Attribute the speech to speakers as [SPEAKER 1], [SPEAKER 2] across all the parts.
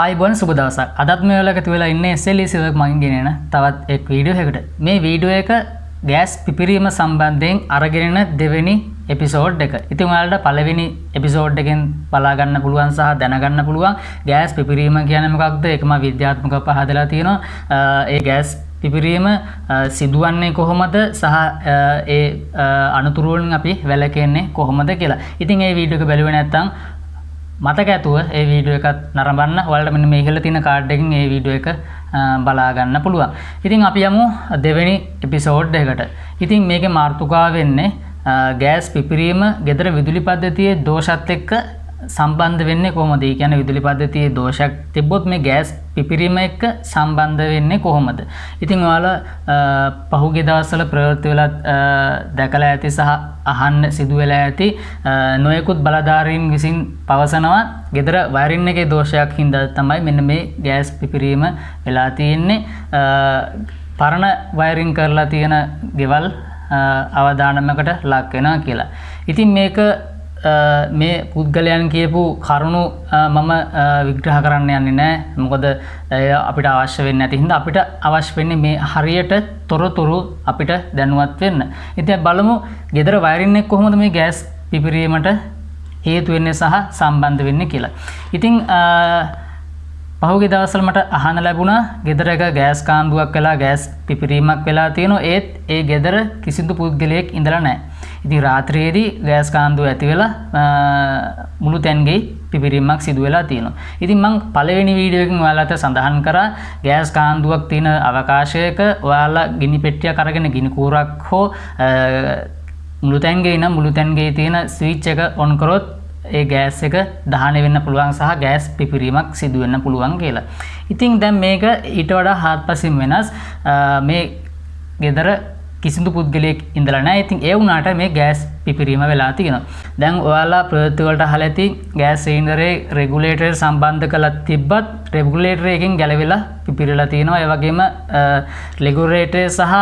[SPEAKER 1] ආයිබෝන් සුබ දවසක්. අදත් මේ වෙලාවක තුවලා ඉන්නේ SLE සිල්වර් මගින් ගෙනෙන තවත් එක් වීඩියෝ එකකට. මේ වීඩියෝ එක ගෑස් පිපිරීම සම්බන්ධයෙන් අරගෙන දෙවෙනි එපිසෝඩ් එක. ඉතින් ඔයාලට පළවෙනි එපිසෝඩ් එකෙන් බලා ගන්න පුළුවන් සහ දැනගන්න පුළුවන් ගෑස් පිපිරීම කියන්නේ මොකක්ද? ඒක මම විද්‍යාත්මකව පහදලා තියෙනවා. ඒ ගෑස් පිපිරීම සිදුවන්නේ කොහොමද සහ ඒ අනුතුරු වලින් අපි වැළකෙන්නේ කොහොමද කියලා. ඉතින් මේ වීඩියෝ එක බැලුවේ නැත්නම් මතක ඇතුව ඒ වීඩියෝ එකත් නරඹන්න. ඔයාලට මෙන්න මේ ඉහළ තියෙන කාඩ් එකකින් මේ වීඩියෝ එක බලා ගන්න පුළුවන්. ඉතින් අපි යමු දෙවෙනි එපිසෝඩ් එකකට. ඉතින් මේකේ මාතෘකාව වෙන්නේ ගෑස් පිපිරීම ගෙදර විදුලි පද්ධතියේ දෝෂත් එක්ක සම්බන්ධ වෙන්නේ කොහොමද? ඒ කියන්නේ විදුලි පද්ධතියේ දෝෂයක් තිබ්බොත් මේ ගෑස් පිපිරීම එක්ක සම්බන්ධ වෙන්නේ කොහොමද? ඉතින් ඔයාලා පහුගිය දවස්වල ප්‍රවෘත්ති වල දැකලා ඇති සහ අහන්න සිදු වෙලා ඇති නොයෙකුත් බලධාරීන් විසින් පවසනවා ගෙදර වයරින් එකේ දෝෂයක් හින්දා තමයි මෙන්න මේ ගෑස් පිපිරීම වෙලා තියෙන්නේ. පරණ වයරින් කරලා තියෙන ගෙවල් අවදානමකට ලක් වෙනවා කියලා. ඉතින් මේක මේ පුද්ගලයන් කියපු කරුණු මම විග්‍රහ කරන්න යන්නේ නැහැ. මොකද අපිට අවශ්‍ය වෙන්නේ නැති හින්දා අපිට අවශ්‍ය වෙන්නේ මේ හරියට තොරතුරු අපිට දැනුවත් වෙන්න. ඉතින් බලමු ගෙදර වයරින් එක කොහොමද මේ ගෑස් පිපිරීමට හේතු වෙන්නේ සහ සම්බන්ධ වෙන්නේ කියලා. ඉතින් පහුගිය දවස්වල මට අහන්න ලැබුණා ගෙදර එක ගෑස් කාන්දුවක් වෙලා ගෑස් පිපිරීමක් වෙලා තියෙනවා. ඒත් ඒ ගෙදර කිසිදු පුද්ගලයෙක් ඉඳලා නැහැ. ඉතින් රාත්‍රියේදී ගෑස් කාන්දුව ඇති වෙලා මුළු තැන්ගේ පිපිරීමක් සිදු වෙලා තියෙනවා. ඉතින් මම පළවෙනි වීඩියෝ එකෙන් ඔයාලට සඳහන් කරා ගෑස් කාන්දුවක් තියෙන අවකාශයක ඔයාලා ගිනි පෙට්ටියක් අරගෙන ගිනි කූරක් හෝ මුළු තැන්ගේ ඉන්න මුළු තැන්ගේ තියෙන ස්විච් එක ඔන් කරොත් ඒ ගෑස් එක දහනය වෙන්න පුළුවන් සහ ගෑස් පිපිරීමක් සිදු වෙන්න පුළුවන් කියලා. ඉතින් දැන් මේක ඊට වඩා හාත්පසින් වෙනස්. මේ ගෙදර කිසිදු පුද්ගලයෙක් ඉඳලා නැහැ. ඉතින් ඒ වුණාට මේ ගෑස් පිපිරීම වෙලා තියෙනවා. දැන් ඔයාලා ප්‍රවෘත්ති වලට අහලා ඇති ගෑස් සිලින්ඩරේ රෙගුලේටර් සම්බන්ධ කරලා තිබ්බත් රෙගුලේටර් එකෙන් ගැලවිලා පිපිරලා තියෙනවා. ඒ වගේම රෙගුලේටර් සහ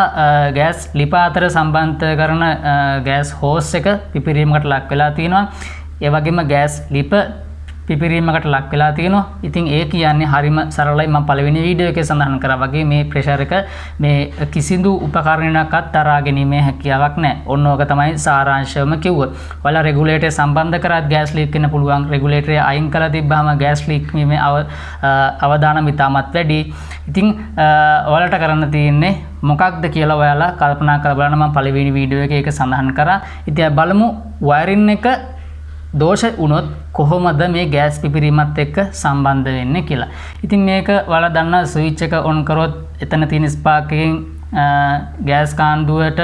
[SPEAKER 1] ගෑස් ලිප අතර සම්බන්ධ කරන ගෑස් හෝස් එක පිපිරීමකට ලක් වෙලා තියෙනවා. ඒ වගේම ගෑස් ලිප පිපිරීමකට ලක් වෙලා තියෙනවා. ඉතින් ඒ කියන්නේ හරිම සරලයි. මම පළවෙනි වීඩියෝ එකේ සඳහන් කරා වගේ මේ ප්‍රෙෂර් එක මේ කිසිදු උපකරණයක්වත් තරහා ගැනීමේ හැකියාවක් නැහැ. ඔන්න ඕක තමයි සාරාංශයම කිව්වොත්. ඔයාලා රෙගුලේටර් සම්බන්ධ කරත් ගෑස් ලීක් වෙන්න පුළුවන්. රෙගුලේටරේ අයින් කරලා තිබ්බහම ගෑස් ලීක් වීමේ අවදානම ඉතාමත් වැඩි. ඉතින් ඔයාලට කරන්න තියෙන්නේ මොකක්ද කියලා ඔයාලා කල්පනා කරලා බලන්න. මම පළවෙනි වීඩියෝ එකේ ඒක සඳහන් කරා. ඉතින් බලමු වයරින් එක දෝෂ වුණොත් කොහොමද මේ ගෑස් පිපිරීමත් එක්ක සම්බන්ධ වෙන්නේ කියලා. ඉතින් මේක ඔයාලා දන්නා ස්විච් එක ඔන් කරොත් එතන තියෙන ස්පාර්ක් එකෙන් ගෑස් කාන්දුවට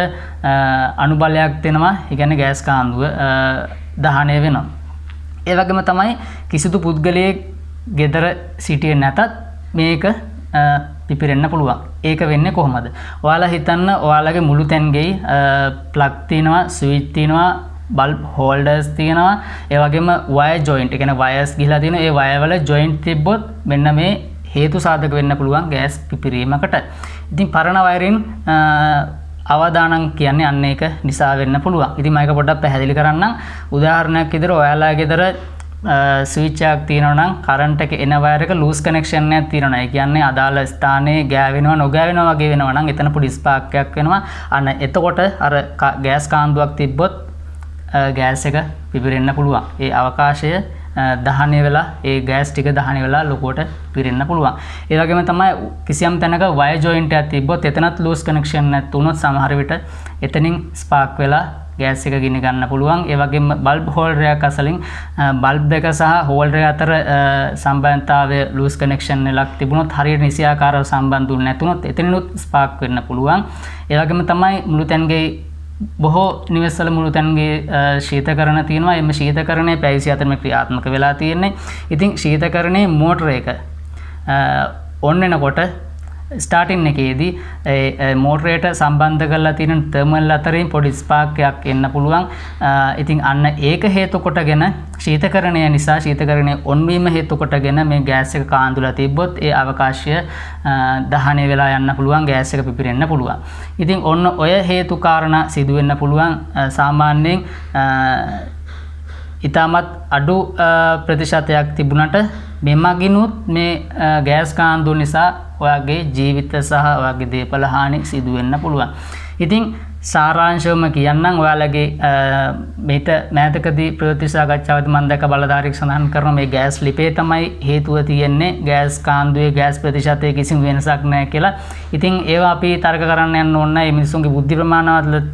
[SPEAKER 1] අනුබලයක් දෙනවා. ඒ කියන්නේ ගෑස් කාන්දුව දහනය වෙනවා. ඒ වගේම තමයි කිසිදු පුද්ගලයෙක් ගෙදර සිටියේ නැතත් මේක පිපිරෙන්න පුළුවන්. ඒක වෙන්නේ කොහොමද? ඔයාලා හිතන්න ඔයාලගේ මුළු තැන්ගෙයි ප්ලග් තියෙනවා, ස්විච් තියෙනවා, බල්බ් හෝල්ඩර්ස් තියෙනවා. ඒ වගේම වයර් ජොයින්ට්, ඒ කියන්නේ වයර්ස් ගිහලා තියෙන ඒ වයර් වල ජොයින්ට් තිබ්බොත් මෙන්න මේ හේතු සාධක වෙන්න පුළුවන් ගෑස් පිපිරීමකට. ඉතින් පරණ වයරින් අවදානම් කියන්නේ අන්න ඒක නිසා වෙන්න පුළුවන්. ඉතින් මම ඒක පොඩ්ඩක් පැහැදිලි කරන්නම්. උදාහරණයක් විදිහට ඔයාලා ගෙදර ස්විච් එකක් තියෙනවා නම් කරන්ට් එක එන වයර් එක ලූස් කනෙක්ෂන් එකක් තියෙනවා. ඒ කියන්නේ අදාළ ස්ථානයේ ගෑවෙනවා නොගෑවෙනවා වගේ වෙනවා නම් එතන පොඩි ස්පාර්ක් එකක් වෙනවා. අන්න එතකොට අර ගෑස් කාන්දුවක් තිබ්බොත් ගෑස් එක පිපිරෙන්න පුළුවන්. ඒ අවකාශය දහනය වෙලා ඒ ගෑස් ටික දහනය වෙලා ලොකුවට පිරෙන්න පුළුවන්. ඒ වගේම තමයි කිසියම් තැනක වයර් ජොයින්ට් එකක් තිබ්බොත් එතනත් ලූස් කනෙක්ෂන් නැත් වුණොත් සමහර විට එතනින් ස්පාර්ක් වෙලා ගෑස් එක ගිනි ගන්න පුළුවන්. ඒ වගේම බල්බ් හෝල්ඩර් එක අසලින් බල්බ් එක සහ හෝල්ඩර් එක අතර සම්බන්ධතාවය ලූස් කනෙක්ෂන් එකක් තිබුණොත් හරියට නිසියාකාරව සම්බන්ධ වුනේ නැතුනොත් එතනිනුත් ස්පාර්ක් වෙන්න පුළුවන්. ඒ වගේම තමයි මුළු තැන්ගේ බොහෝ නිවෙස්වල මුළු තැන්ගේ ශීතකරණ තියෙනවා. එම ශීතකරණය පැය 24ම ක්‍රියාත්මක වෙලා තියෙන්නේ. ඉතින් ශීතකරණයේ මෝටර එක ඔන් වෙනකොට ස්ටාර්ටින් එකේදී මෝටරේට සම්බන්ධ කරලා තියෙන තර්මල් අතරින් පොඩි ස්පාර්ක් එකක් එන්න පුළුවන්. ඉතින් අන්න ඒක හේතු කොටගෙන ශීතකරණය නිසා ශීතකරණයේ ඔන් වීම හේතු කොටගෙන මේ ගෑස් එක කාන්දුලා තිබ්බොත් ඒ අවකාශය දහනය වෙලා යන්න පුළුවන්. ගෑස් එක පිපිරෙන්න පුළුවන්. ඉතින් ඔන්න ඔය හේතු කාරණා සිදු වෙන්න පුළුවන්. සාමාන්‍යයෙන් ඉතාමත් අඩු ප්‍රතිශතයක් තිබුණට මෙමගිනුත් මේ ගෑස් කාන්දුව නිසා ඔයාගේ ජීවිත සහ ඔයාගේ දේපල හානි සිදු වෙන්න පුළුවන්. ඉතින් සාරාංශවම කියන්නම් ඔයාලගේ මේට මෑතකදී ප්‍රවෘත්ති සාකච්ඡාවදී මම දැක බලධාරීක් සඳහන් කරන මේ ගෑස් ලිපේ තමයි හේතුව තියෙන්නේ ගෑස් කාන්දුවේ ගෑස් ප්‍රතිශතයේ කිසිම වෙනසක් නැහැ කියලා. ඉතින් ඒවා අපි තර්ක කරන්න යන්න ඕන නැහැ. මේ මිනිස්සුන්ගේ බුද්ධි ප්‍රමාණවත්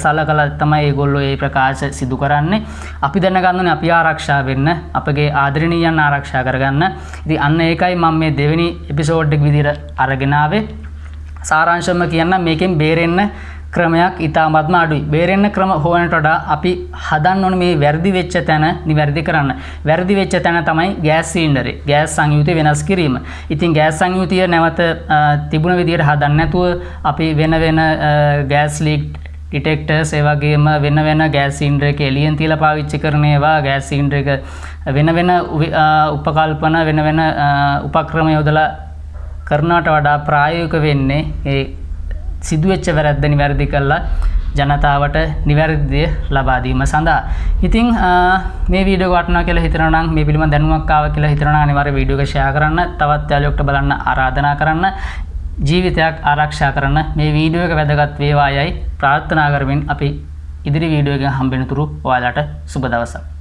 [SPEAKER 1] සලකලා තමයි ඒගොල්ලෝ මේ ප්‍රකාශ සිදු කරන්නේ. අපි දැනගන්න ඕනේ අපි ආරක්ෂා වෙන්න, අපගේ ආදරණීයයන් ආරක්ෂා කරගන්න. ඉතින් අන්න ඒකයි මම මේ දෙවෙනි එපිසෝඩ් එක විදිහට අරගෙන ආවේ. සාරාංශම කියන්න මේකෙන් බේරෙන්න ක්‍රමයක් ඉතාමත්ම අඩුයි. බේරෙන්න ක්‍රම හොයනට වඩා අපි හදන්න ඕනේ මේ වැරදි වෙච්ච තැන නිවැරදි කරන්න. වැරදි වෙච්ච තැන තමයි ගෑස් සිලින්ඩරේ ගෑස් සංයුතිය වෙනස් කිරීම. ඉතින් ගෑස් සංයුතිය නැවත තිබුණ විදිහට හදන්න නැතුව අපි වෙන ගෑස් ලීක් ඩිටෙක්ටර්ස් ඒ වගේම වෙන ගෑස් සිලින්ඩර් එක එළියෙන් තියලා පාවිච්චි කරන ඒවා ගෑස් සිලින්ඩර් එක වෙන උපකල්පන වෙන උපක්‍රම යොදලා කරනවට වඩා ප්‍රායෝගික වෙන්නේ ඒ සිදුවෙච්ච වැරද්ද නිවැරදි කරලා ජනතාවට නිවැරදි ලබා දීම සඳහා. ඉතින් මේ වීඩියෝ එක වටිනවා කියලා හිතනවා නම් මේ පිළිබඳ දැනුමක් ආවා කියලා හිතනවා නම් අනිවාර්යයෙන් වීඩියෝ එක ෂෙයා කරන්න, තවත් යාළුවෙකුට බලන්න ආරාධනා කරන්න, ජීවිතයක් ආරක්ෂා කරන්න. මේ වීඩියෝ එක වැදගත් වේවායයි ප්‍රාර්ථනා කරමින් අපි ඉදිරි වීඩියෝ එකකින් හම්බෙන තුරු ඔයාලට සුබ දවසක්.